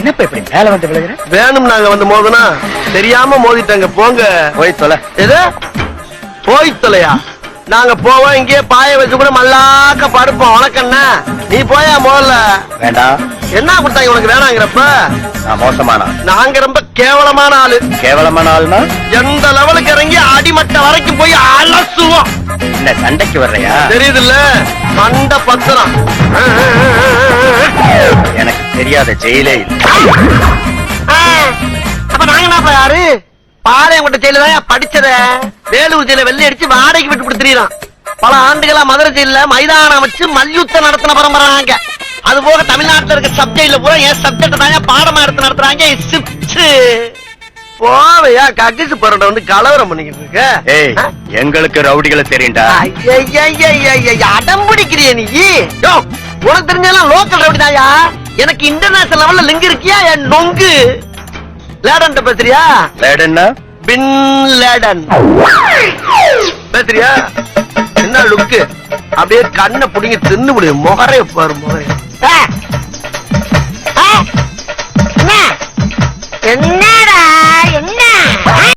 என்னப்பா இப்படி மேல வந்து விழுகிற? வேணும் நாங்க வந்து மோதுனா தெரியாம மோதிட்டாங்க. போங்க போய் தொலை. எது போய் தொலையா? நாங்க போவோம், இங்கே பாய வச்சு கூட மல்லாக்க படுப்போம். வணக்கண்ணா, நீ போயா முதல்ல. வேண்டாம். என்ன கொடுத்தாங்க உனக்கு வேணாங்கிறப்ப? நான் மோசமான நாங்க ரொம்ப கேவலமான ஆளு. கேவலமான ஆளுனா எந்த லெவலுக்கு இறங்கி அடிமட்ட வரைக்கும் போய் அலசுவோம். இந்த சண்டைக்கு வர்றையா? தெரியுது இல்ல, மண்ட பத்திரம். எனக்கு தெரியாத ஜெயிலே இல்ல. அப்ப நாங்க என்ன யாரு? பாளையங்கோட்டை ஜெயில தான் படிச்சத. வேலூர் ஜெயில வெள்ளை அடிச்சு வாடகைக்கு விட்டு கொடுத்துறான். பல ஆண்டுகளா மதுரை ஜெயில மைதானம் வச்சு மல்யுத்தம் நடத்தின பரம்பரை நாங்க. அது போக தமிழ்நாட்டுல இருக்க சப்ஜெக்ட்ல பூரா என் சப்ஜெக்ட் தாங்க பாடமா எடுத்து நடத்துறாங்க. போவையா கக்கிசு பரோட வந்து கலவரம் பண்ணிக்கிட்டு இருக்க? ஏய், எங்களுக்கு ரவுடிகளை தெரியும்டா. அடம் பிடிக்கிறிய நீ? உனக்கு தெரிஞ்செல்லாம் லோக்கல் ரவுடி தாயா. எனக்கு இன்டர்நேஷனல் லெவல்ல லிங்க் இருக்கியா? என் நொங்கு லேடன் பேசுறியா? லேடன்னா பின் லேடன் பேசுறியா? என்ன லுக்கு? அப்படியே கண்ணை புடிங்க தின்னு முடியும். முகரே பாரு, முகரே. என்ன